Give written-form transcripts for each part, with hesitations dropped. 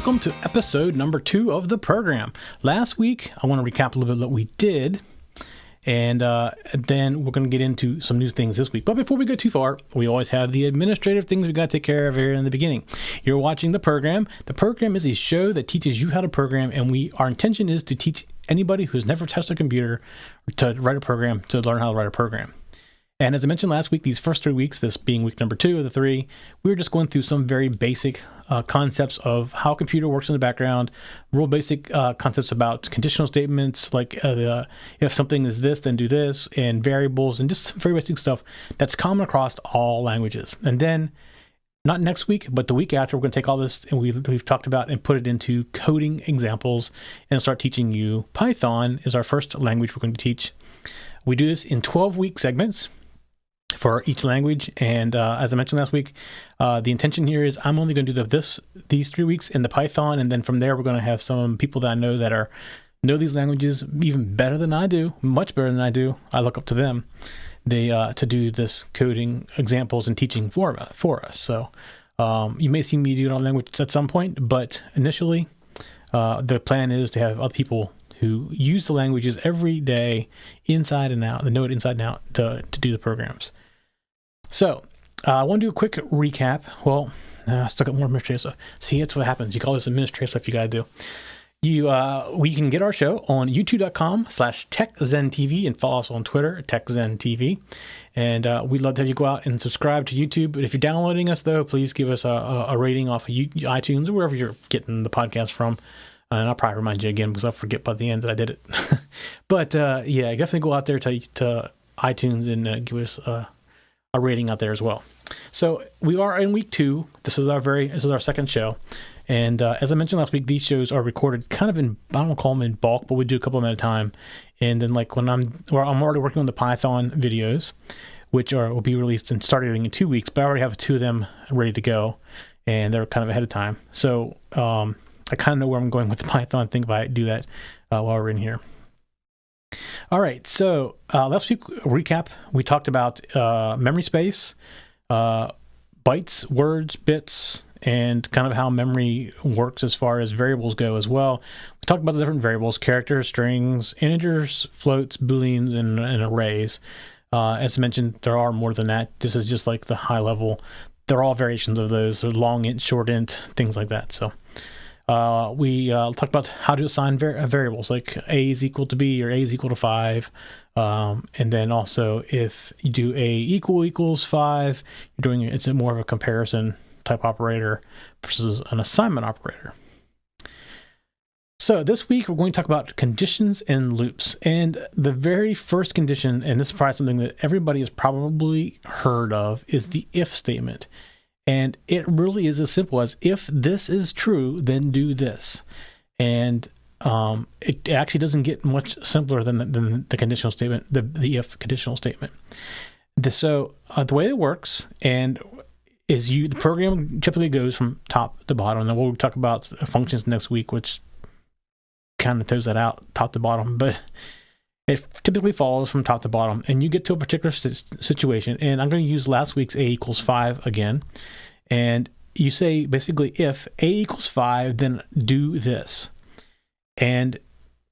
welcome to episode number 2 of the program. Last week, I want to recap a little bit what we did, and then we're going to get into some new things this week. But before we go too far, we always have the administrative things we got to take care of here in the beginning. You're watching the program. The program is a show that teaches you how to program, and our intention is to teach anybody who's never touched a computer to write a program, to learn how to write a program. And as I mentioned last week, these first 3 weeks, this being week number 2 of the 3, we were just going through some very basic concepts of how a computer works in the background, real basic concepts about conditional statements, like if something is this, then do this, and variables, and just some very basic stuff that's common across all languages. And then, not next week, but the week after, we're going to take all this and we've talked about and put it into coding examples and start teaching you. Python is our first language we're going to teach. We do this in 12-week segments for each language, and as I mentioned last week, the intention here is I'm only going to do these 3 weeks in the Python, and then from there we're going to have some people that I know that know these languages even better than I do, much better than I do. I look up to them. They to do this coding examples and teaching for us. So you may see me do it on language at some point, but initially the plan is to have other people who use the languages every day, inside and out, they know it inside and out to do the programs. So I want to do a quick recap. Well, I still got more administrative stuff. See, that's what happens. You call this administrative stuff you got to do. We can get our show on youtube.com/TechZenTV and follow us on Twitter, TechZenTV. And we'd love to have you go out and subscribe to YouTube. But if you're downloading us, though, please give us a rating off of iTunes or wherever you're getting the podcast from. And I'll probably remind you again because I'll forget by the end that I did it. But yeah, definitely go out there to iTunes and give us a rating out there as well. So we are in week 2. This is our second show. And as I mentioned last week, these shows are recorded kind of in, I don't call them in bulk, but we do a couple of them at a time. And then like when I'm already working on the Python videos, which will be released and starting in 2 weeks, but I already have 2 of them ready to go, and they're kind of ahead of time. So I kind of know where I'm going with the Python thing if I do that while we're in here. All right, so last week, recap, we talked about memory space, bytes, words, bits, and kind of how memory works as far as variables go as well. We talked about the different variables: characters, strings, integers, floats, booleans, and arrays. As mentioned, there are more than that. This is just like the high level. They're all variations of those. They're long int, short int, things like that. So we talked about how to assign variables, like a is equal to b or a is equal to 5. And then also if you do a equals 5, it's more of a comparison type operator versus an assignment operator. So this week we're going to talk about conditions and loops. And the very first condition, and this is probably something that everybody has probably heard of, is the if statement. And it really is as simple as, if this is true, then do this. And it actually doesn't get much simpler than the conditional statement, the if conditional statement. So the way it works is the program typically goes from top to bottom. And we'll talk about functions next week, which kind of throws that out, top to bottom. But it typically follows from top to bottom, and you get to a particular situation. And I'm going to use last week's a equals 5 again. And you say basically, if a equals 5, then do this. And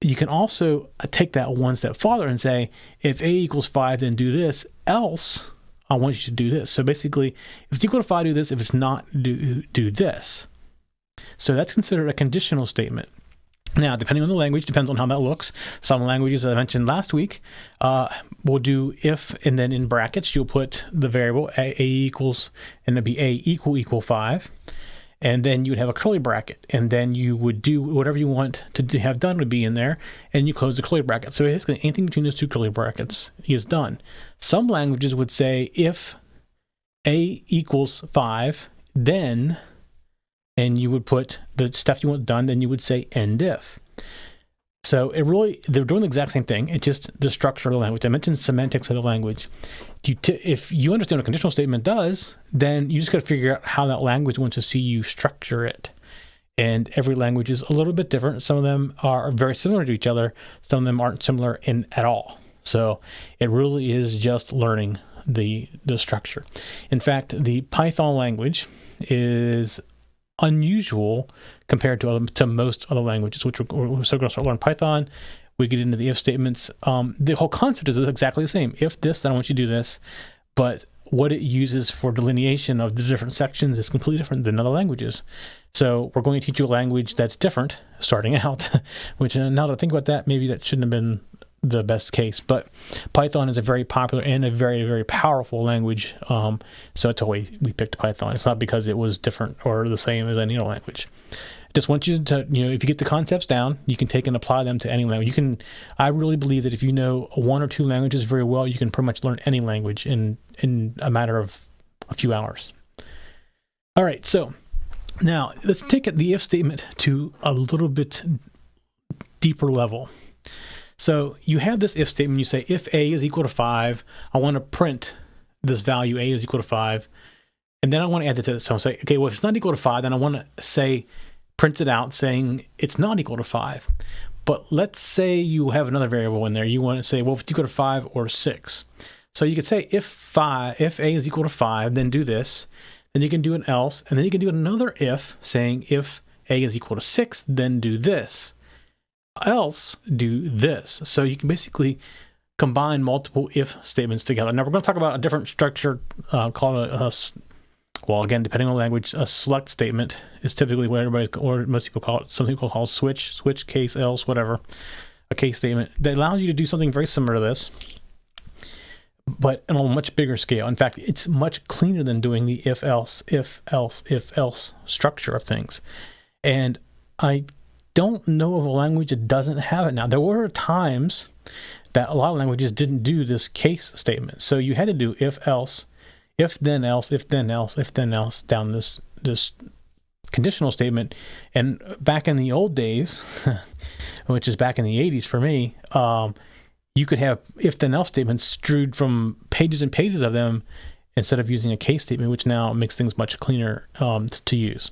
you can also take that one step farther and say, if a equals 5, then do this, else I want you to do this. So basically, if it's equal to 5, do this. If it's not, do this. So that's considered a conditional statement. Now, depending on the language, depends on how that looks. Some languages, as I mentioned last week, will do if, and then in brackets, you'll put the variable a equals, and it'd be a equal 5. And then you would have a curly bracket, and then you would do whatever you want to have done would be in there, and you close the curly bracket. So basically, anything between those 2 curly brackets is done. Some languages would say if a equals 5, then, and you would put the stuff you want done, then you would say end if. So they're doing the exact same thing. It's just the structure of the language. I mentioned semantics of the language. If you understand what a conditional statement does, then you just got to figure out how that language wants to see you structure it. And every language is a little bit different. Some of them are very similar to each other. Some of them aren't similar at all. So it really is just learning the structure. In fact, the Python language is unusual compared to most other languages, which we're still going to start learning Python. We get into the if statements. The whole concept is exactly the same. If this, then I want you to do this. But what it uses for delineation of the different sections is completely different than other languages. So we're going to teach you a language that's different starting out, which now that I think about that, maybe that shouldn't have been the best case. But Python is a very popular and a very, very powerful language. So that's why we picked Python. It's not because it was different or the same as any other language. Just want you to, if you get the concepts down, you can take and apply them to any language. I really believe that if you know one or two languages very well, you can pretty much learn any language in a matter of a few hours. All right, so now let's take the if statement to a little bit deeper level. So you have this if statement, you say if A is equal to 5, I want to print this value A is equal to 5, and then I want to add it to this. So I'll say, okay, well, if it's not equal to 5, then I want to say, print it out saying it's not equal to 5. But let's say you have another variable in there. You want to say, well, if it's equal to 5 or 6. So you could say if A is equal to 5, then do this. Then you can do an else, and then you can do another if saying if A is equal to 6, then do this. Else do this. So you can basically combine multiple if statements together. Now we're going to talk about a different structure called well, again, depending on the language, a select statement is typically what most people call it. Some people call it switch, case, else, whatever. A case statement that allows you to do something very similar to this, but on a much bigger scale. In fact, it's much cleaner than doing the if else structure of things. And I don't know of a language that doesn't have it now. There were times that a lot of languages didn't do this case statement. So you had to do if else, if then else, if then else, if then else down this conditional statement. And back in the old days, which is back in the 80s for me, you could have if then else statements strewed from pages and pages of them instead of using a case statement, which now makes things much cleaner to use.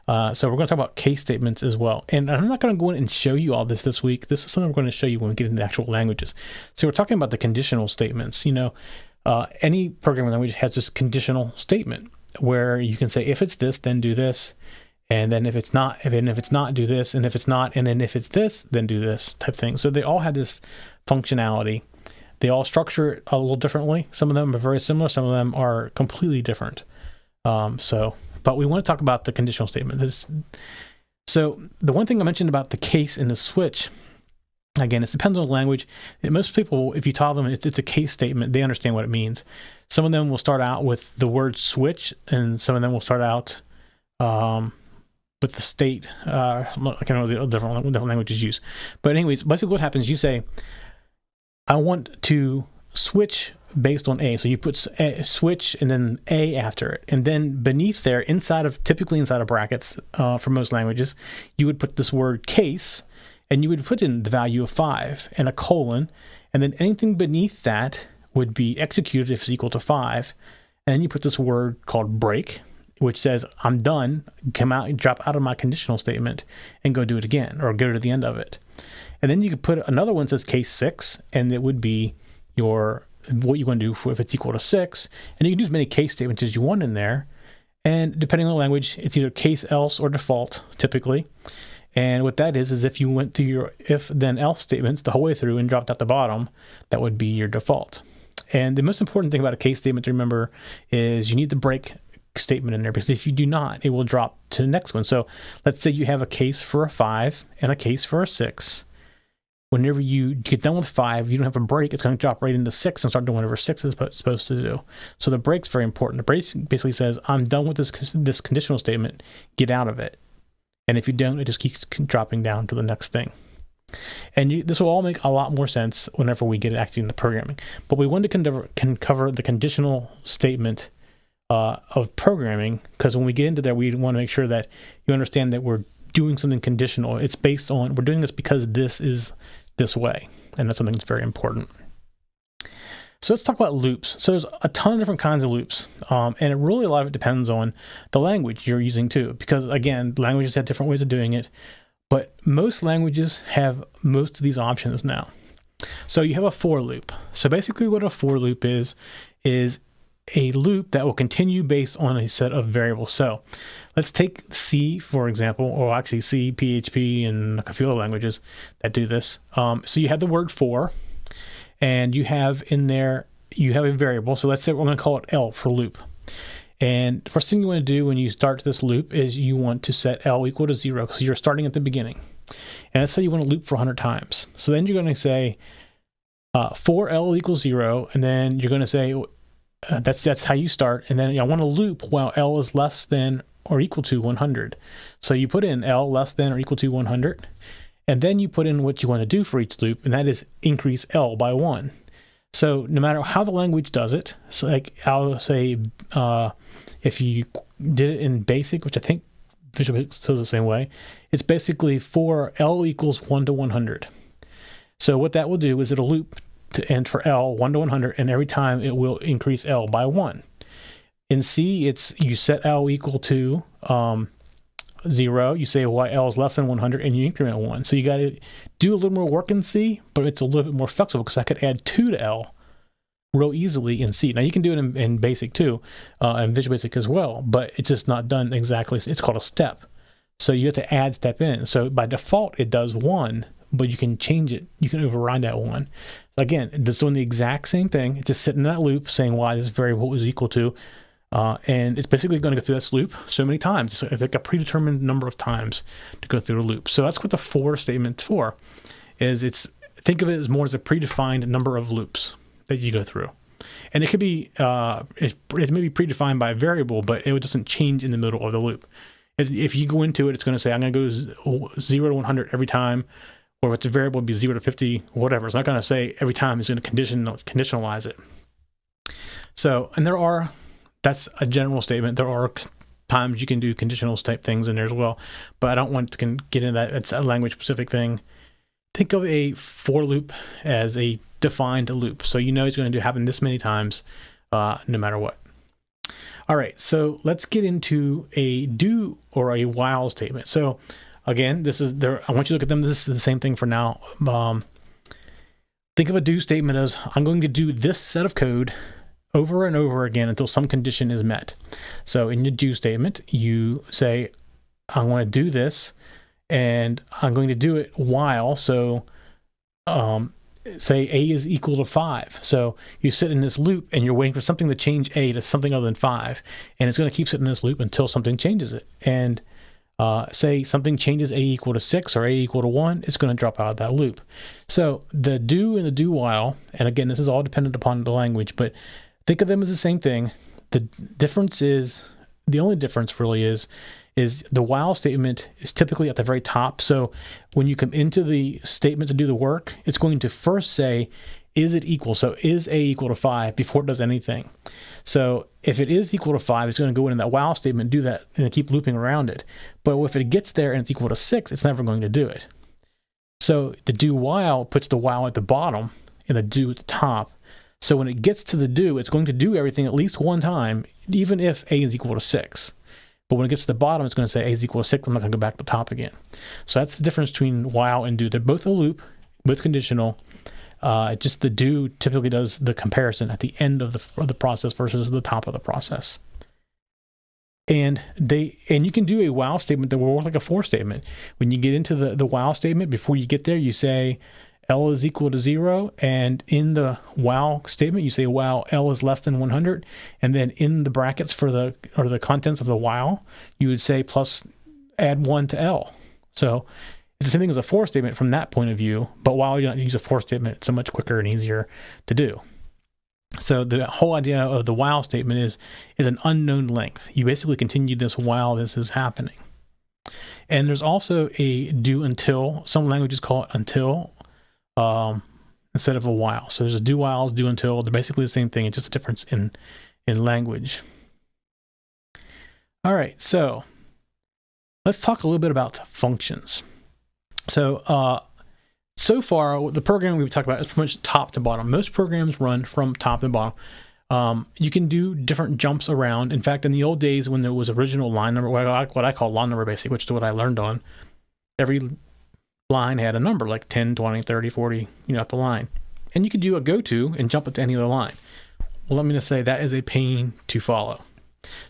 So we're going to talk about case statements as well. And I'm not going to go in and show you all this week. This is something we're going to show you when we get into actual languages. So we're talking about the conditional statements. Any programming language has this conditional statement where you can say, if it's this, then do this. And then if it's not, do this. And if it's not, and then if it's this, then do this type thing. So they all have this functionality. They all structure it a little differently. Some of them are very similar. Some of them are completely different. But we want to talk about the conditional statement. So the one thing I mentioned about the case and the switch, again, it depends on the language. Most people, if you tell them it's a case statement, they understand what it means. Some of them will start out with the word switch, and some of them will start out with the state. I can't know the different languages use. But anyways, basically what happens, you say, I want to switch based on A. So you put switch and then A after it. And then beneath there, typically inside of brackets for most languages, you would put this word case, and you would put in the value of 5 and a colon, and then anything beneath that would be executed if it's equal to 5. And then you put this word called break, which says, I'm done, drop out of my conditional statement and go do it again, or go to the end of it. And then you could put another one that says case 6, and it would be what you're going to do if it's equal to 6. And you can do as many case statements as you want in there. And depending on the language, it's either case else or default, typically. And what that is if you went through your if then else statements the whole way through and dropped out the bottom, that would be your default. And the most important thing about a case statement to remember is you need the break statement in there, because if you do not, it will drop to the next one. So let's say you have a case for a 5 and a case for a 6. Whenever you get done with 5, if you don't have a break, it's going to drop right into 6 and start doing whatever 6 is supposed to do. So the break's very important. The break basically says, I'm done with this conditional statement, get out of it. And if you don't, it just keeps dropping down to the next thing. And this will all make a lot more sense whenever we get actually into programming. But we want to cover the conditional statement of programming, because when we get into there, we want to make sure that you understand that we're doing something conditional. It's based on, we're doing this because this is this way. And that's something that's very important. So let's talk about loops. So there's a ton of different kinds of loops. And it really, a lot of it depends on the language you're using too. Because again, languages have different ways of doing it. But most languages have most of these options now. So you have a for loop. So basically what a for loop is a loop that will continue based on a set of variables. So let's take C, for example, or actually C, PHP, and a few other languages that do this. So you have the word for, and you have in there, you have a variable. So let's say we're going to call it L for loop. And the first thing you want to do when you start this loop is you want to set L equal to 0, because you're starting at the beginning. And let's say you want to loop for 100 times. So then you're going to say for L equals 0, and then you're going to say that's how you start. And then I want to loop while L is less than or equal to 100. So you put in L less than or equal to 100, and then you put in what you want to do for each loop, and that is increase L by 1. So no matter how the language does it, so like I'll say if you did it in BASIC, which I think Visual Basic says the same way, it's basically for L equals 1 to 100. So what that will do is it'll loop to end for L 1 to 100, and every time it will increase L by 1. In C, it's you set L equal to 0, you say why L is less than 100, and you increment 1. So you got to do a little more work in C, but it's a little bit more flexible because I could add 2 to L real easily in C. Now you can do it in BASIC too, and Visual Basic as well, but it's just not done exactly. It's called a step. So you have to add step in. So by default, it does 1, but you can change it. You can override that 1. So again, it's doing the exact same thing. It's just sitting in that loop saying why this variable is equal to, and it's basically going to go through this loop so many times. It's like a predetermined number of times to go through a loop. So that's what the for statement's for. Think of it as more as a predefined number of loops that you go through. And it could be, it may be predefined by a variable, but it doesn't change in the middle of the loop. If you go into it, it's going to say, I'm going to go 0 to 100 every time, or if it's a variable, it'd be 0 to 50, whatever. It's not going to say every time. It's going to conditionalize it. So, and that's a general statement. There are times you can do conditional type things in there as well, but I don't want to get into that. It's a language specific thing. Think of a for loop as a defined loop. So you know it's going to happen this many times, no matter what. All right, so let's get into a do or a while statement. So again, I want you to look at them. This is the same thing for now. Think of a do statement as I'm going to do this set of code over and over again until some condition is met. So in your do statement, you say, I want to do this, and I'm going to do it while, so say A is equal to 5. So you sit in this loop and you're waiting for something to change A to something other than 5, and it's going to keep sitting in this loop until something changes it. And say something changes A equal to 6 or A equal to 1, it's going to drop out of that loop. So the do and the do while, and again, this is all dependent upon the language, but think of them as the same thing. The only difference really is the while statement is typically at the very top. So when you come into the statement to do the work, it's going to first say, is it equal? So is A equal to 5 before it does anything. So if it is equal to 5, it's going to go in that while statement, do that, and keep looping around it. But if it gets there and it's equal to 6, it's never going to do it. So the do while puts the while at the bottom and the do at the top. So when it gets to the do, it's going to do everything at least one time, even if A is equal to 6. But when it gets to the bottom, it's going to say A is equal to 6. I'm not going to go back to the top again. So that's the difference between while and do. They're both a loop, both conditional. Just the do typically does the comparison at the end of the process versus the top of the process. And you can do a while statement that will work like a for statement. When you get into the while statement, before you get there, you say L is equal to 0, and in the while statement, you say while L is less than 100, and then in the brackets for the contents of the while, you would say plus add 1 to L. So it's the same thing as a for statement from that point of view, but while you don't use a for statement, it's so much quicker and easier to do. So the whole idea of the while statement is an unknown length. You basically continue this while this is happening. And there's also a do until. Some languages call it until instead of a while. So there's a do whiles, do until. They're basically the same thing. It's just a difference in language. All right, so let's talk a little bit about functions. So so far, the programming we've talked about is pretty much top to bottom. Most programs run from top to bottom. You can do different jumps around. In fact, in the old days when there was original line number, what I call line number basic, which is what I learned on, every line had a number like 10, 20, 30, 40, up the line. And you could do a go to and jump it to any other line. Well, let me just say that is a pain to follow.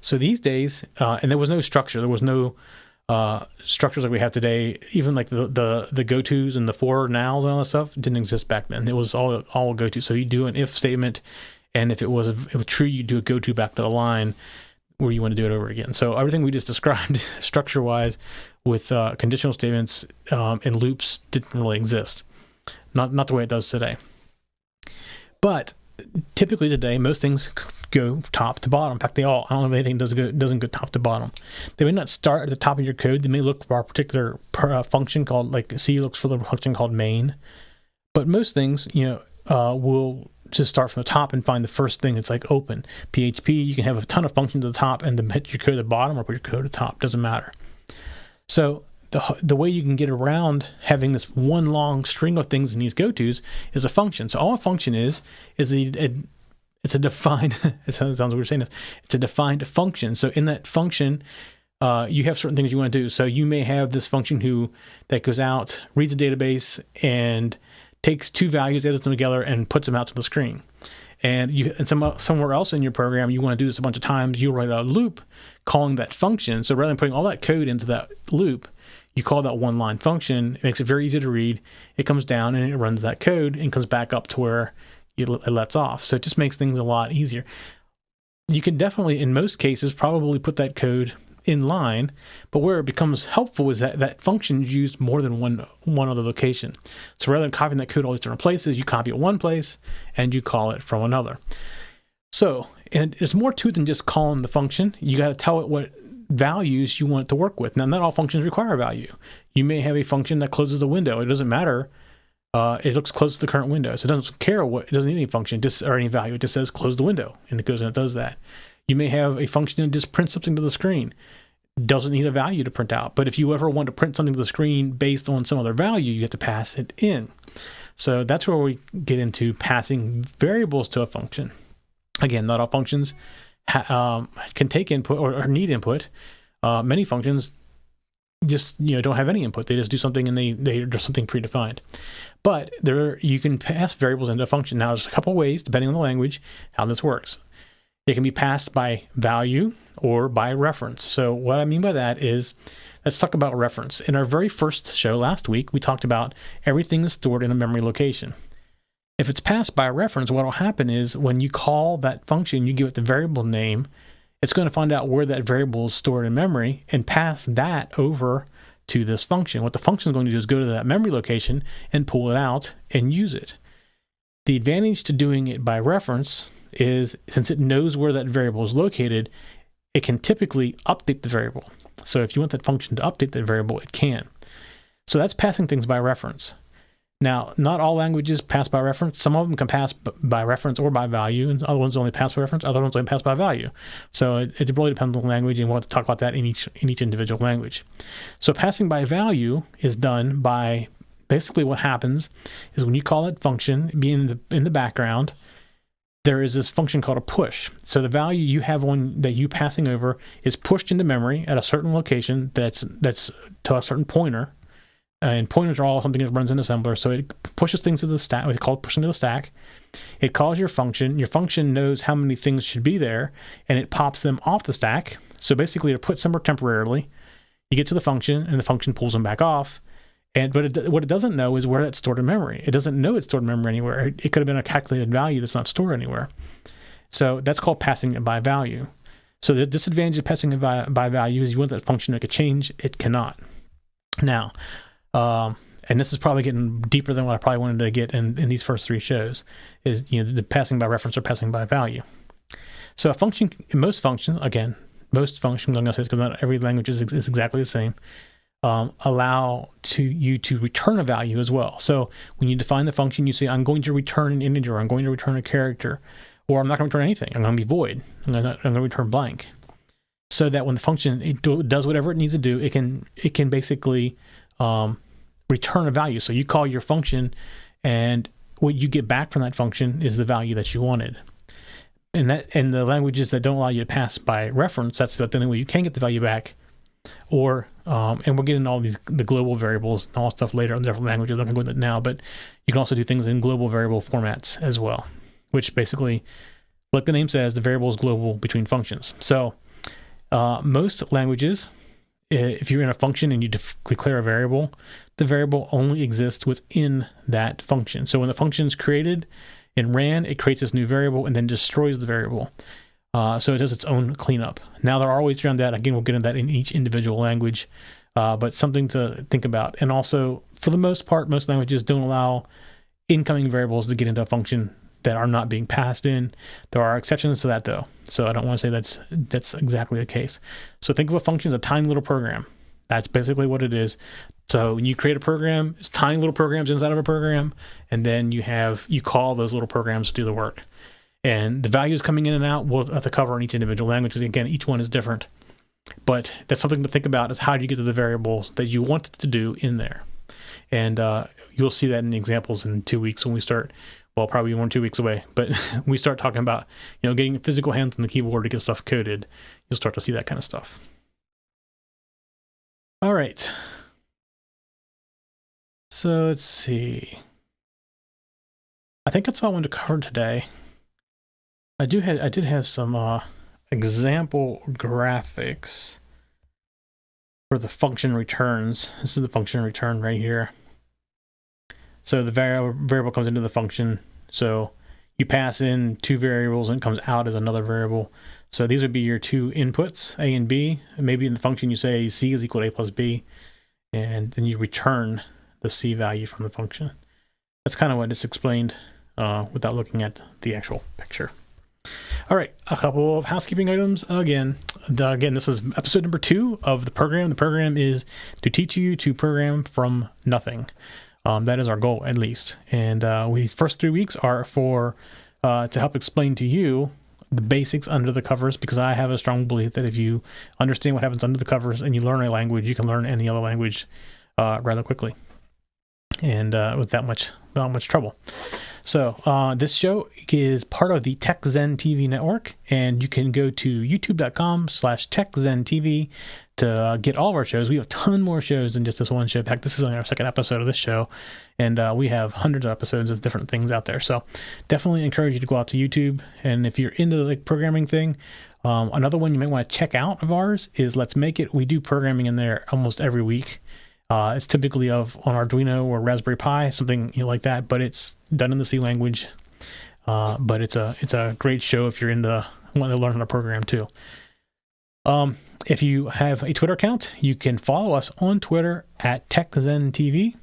So these days, and there was no structure. There was no structures like we have today. Even like the go-tos and the for nows and all that stuff didn't exist back then. It was all go-to. So you do an if statement, and if it was true, you do a go-to back to the line where you want to do it over again. So everything we just described structure-wise with conditional statements and loops didn't really exist. Not the way it does today. But typically today, most things go top to bottom. In fact, I don't know if anything doesn't go top to bottom. They may not start at the top of your code. They may look for a particular function called, like C looks for the function called main. But most things, will just start from the top and find the first thing. It's like open. PHP, you can have a ton of functions at the top and then hit your code at the bottom or put your code at the top. Doesn't matter. So the way you can get around having this one long string of things in these go-tos is a function. So all a function is it's a defined, it sounds weird saying this, it's a defined function. So in that function, you have certain things you want to do. So you may have this function that goes out, reads a database, and takes two values, edits them together, and puts them out to the screen. And somewhere else in your program, you want to do this a bunch of times, you write a loop calling that function. So rather than putting all that code into that loop, you call that one line function. It makes it very easy to read. It comes down and it runs that code and comes back up to where it lets off. So it just makes things a lot easier. You can definitely, in most cases, probably put that code in line, but where it becomes helpful is that function is used more than one other location. So rather than copying that code all these different places, you copy it one place and you call it from another. So, and it's more to it than just calling the function. You got to tell it what values you want it to work with. Now, not all functions require a value. You may have a function that closes a window. It doesn't matter. It looks close to the current window. So it doesn't care it doesn't need any function or any value. It just says close the window, and it goes and it does that. You may have a function that just prints something to the screen. Doesn't need a value to print out. But if you ever want to print something to the screen based on some other value, you have to pass it in. So that's where we get into passing variables to a function. Again, not all functions can take input or need input. Many functions just don't have any input. They just do something and they're just something predefined. But you can pass variables into a function. Now, there's a couple ways, depending on the language, how this works. It can be passed by value or by reference. So what I mean by that is, let's talk about reference. In our very first show last week, we talked about everything is stored in a memory location. If it's passed by a reference, what will happen is when you call that function, you give it the variable name, it's going to find out where that variable is stored in memory and pass that over to this function. What the function is going to do is go to that memory location and pull it out and use it. The advantage to doing it by reference is, since it knows where that variable is located, it can typically update the variable. So if you want that function to update that variable, it can. So that's passing things by reference. Now, not all languages pass by reference. Some of them can pass by reference or by value, and other ones only pass by reference, other ones only pass by value. So it really depends on the language, and we'll have to talk about that in each individual language. So passing by value is done by, basically what happens is when you call that function, in the background, there is this function called a push. So the value you have that you passing over is pushed into memory at a certain location that's to a certain pointer. And pointers are all something that runs in assembler. So it pushes things to the stack. It's called pushing to the stack. It calls your function. Your function knows how many things should be there, and it pops them off the stack. So basically, it puts somewhere temporarily. You get to the function, and the function pulls them back off. But what it doesn't know is where that's stored in memory. It doesn't know it's stored in memory anywhere. It could have been a calculated value that's not stored anywhere. So that's called passing it by value. So the disadvantage of passing it by value is you want that function to make a change. It cannot. Now, and this is probably getting deeper than what I probably wanted to get in these first three shows, is the passing by reference or passing by value. So a function, most functions, I'm going to say, because not every language is exactly the same, allow you to return a value as well. So when you define the function, you say, I'm going to return an integer, I'm going to return a character, or I'm not going to return anything. I'm going to be void. I'm going to return blank. So that when the function does whatever it needs to do, it can basically return a value. So you call your function, and what you get back from that function is the value that you wanted. And the languages that don't allow you to pass by reference, that's the only way you can get the value back. Or and we'll get into all the global variables and all stuff later in different languages. I'm not going to go into that now, but you can also do things in global variable formats as well, which basically Like the name says, the variable is global between functions. So most languages, if you're in a function and you declare a variable, the variable only exists within that function. So when the function is created and ran, it creates this new variable and then destroys the variable. So it does its own cleanup. Now, there are ways around that. Again, we'll get into that in each individual language, but something to think about. And also, for the most part, most languages don't allow incoming variables to get into a function that are not being passed in. There are exceptions to that, though. So I don't want to say that's exactly the case. So think of a function as a tiny little program. That's basically what it is. So when you create a program, it's tiny little programs inside of a program, and then you call those little programs to do the work. And the values coming in and out, we'll have to cover in each individual language, because again, each one is different. But that's something to think about, is how do you get to the variables that you want it to do in there. And you'll see that in the examples in 2 weeks when we start. Well, probably 1 or 2 weeks away, but we start talking about, getting physical hands on the keyboard to get stuff coded. You'll start to see that kind of stuff. All right. So let's see. I think that's all I wanted to cover today. I did have some example graphics for the function returns. This is the function return right here. So the variable comes into the function. So you pass in 2 variables and it comes out as another variable. So these would be your 2 inputs, A and B. And maybe in the function you say C is equal to A plus B, and then you return the C value from the function. That's kind of what is explained without looking at the actual picture. All right, a couple of housekeeping items. Again, this is episode number 2 of the program. The program is to teach you to program from nothing. That is our goal, at least. And these first 3 weeks are for to help explain to you the basics under the covers, because I have a strong belief that if you understand what happens under the covers and you learn a language, you can learn any other language rather quickly, and without much trouble. So this show is part of the TechZen TV network, and you can go to youtube.com/TechZenTV to get all of our shows. We have a ton more shows than just this one show. In fact, this is only our 2nd episode of this show, and we have hundreds of episodes of different things out there. So definitely encourage you to go out to YouTube. And if you're into the programming thing, another one you might want to check out of ours is Let's Make It. We do programming in there almost every week. It's typically on Arduino or Raspberry Pi, something like that, but it's done in the C language. But it's a great show if you're want to learn how to program too. If you have a Twitter account, you can follow us on Twitter at TechZenTV.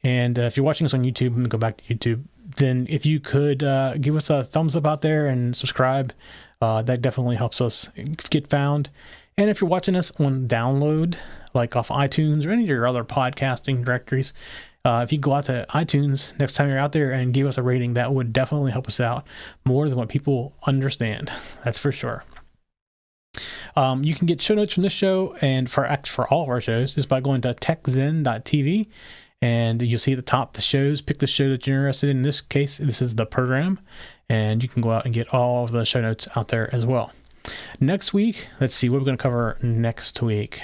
And if you're watching us on YouTube, let me go back to YouTube. Then if you could give us a thumbs up out there and subscribe, that definitely helps us get found. And if you're watching us on download, like off iTunes or any of your other podcasting directories, if you go out to iTunes next time you're out there and give us a rating, that would definitely help us out more than what people understand. That's for sure. You can get show notes from this show and for all of our shows just by going to techzen.tv, and you'll see at the top the shows. Pick the show that you're interested in. In this case, this is the program, and you can go out and get all of the show notes out there as well. Next week, let's see what we're going to cover next week.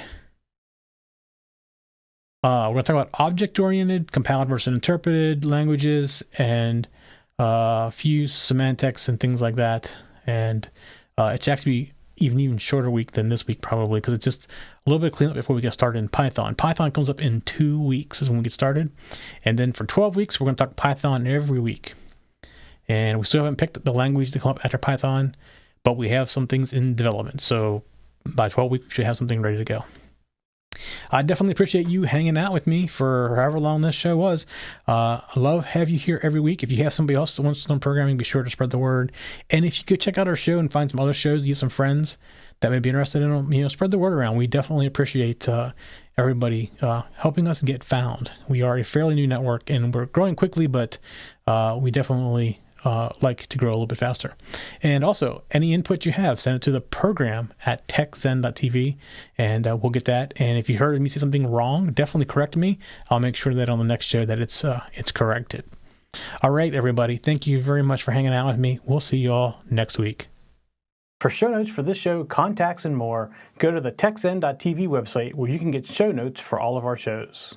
We're going to talk about object-oriented, compiled versus interpreted languages, and a few semantics and things like that. And it's actually even shorter week than this week probably, because it's just a little bit of cleanup before we get started in Python. Python comes up in 2 weeks is when we get started. And then for 12 weeks, we're going to talk Python every week. And we still haven't picked the language to come up after Python, but we have some things in development. So by 12 weeks, we should have something ready to go. I definitely appreciate you hanging out with me for however long this show was. I love have you here every week. If you have somebody else that wants to learn programming, be sure to spread the word. And if you could check out our show and find some other shows, get some friends that may be interested in them, spread the word around. We definitely appreciate everybody helping us get found. We are a fairly new network and we're growing quickly, but we definitely like to grow a little bit faster. And also, any input you have, send it to the program at techzen.tv, and we'll get that. And if you heard me say something wrong, definitely correct me. I'll make sure that on the next show that it's corrected. All right, everybody. Thank you very much for hanging out with me. We'll see you all next week. For show notes for this show, contacts, and more, go to the techzen.tv website where you can get show notes for all of our shows.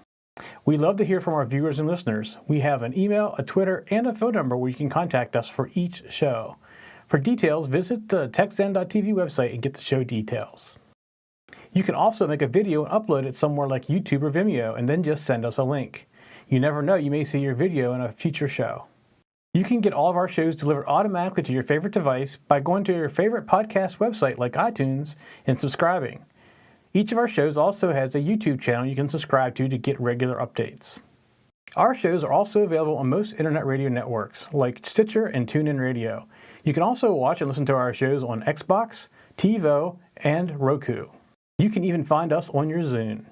We love to hear from our viewers and listeners. We have an email, a Twitter, and a phone number where you can contact us for each show. For details, visit the techzen.tv website and get the show details. You can also make a video and upload it somewhere like YouTube or Vimeo and then just send us a link. You never know, you may see your video in a future show. You can get all of our shows delivered automatically to your favorite device by going to your favorite podcast website like iTunes and subscribing. Each of our shows also has a YouTube channel you can subscribe to get regular updates. Our shows are also available on most internet radio networks like Stitcher and TuneIn Radio. You can also watch and listen to our shows on Xbox, TiVo, and Roku. You can even find us on your Zune.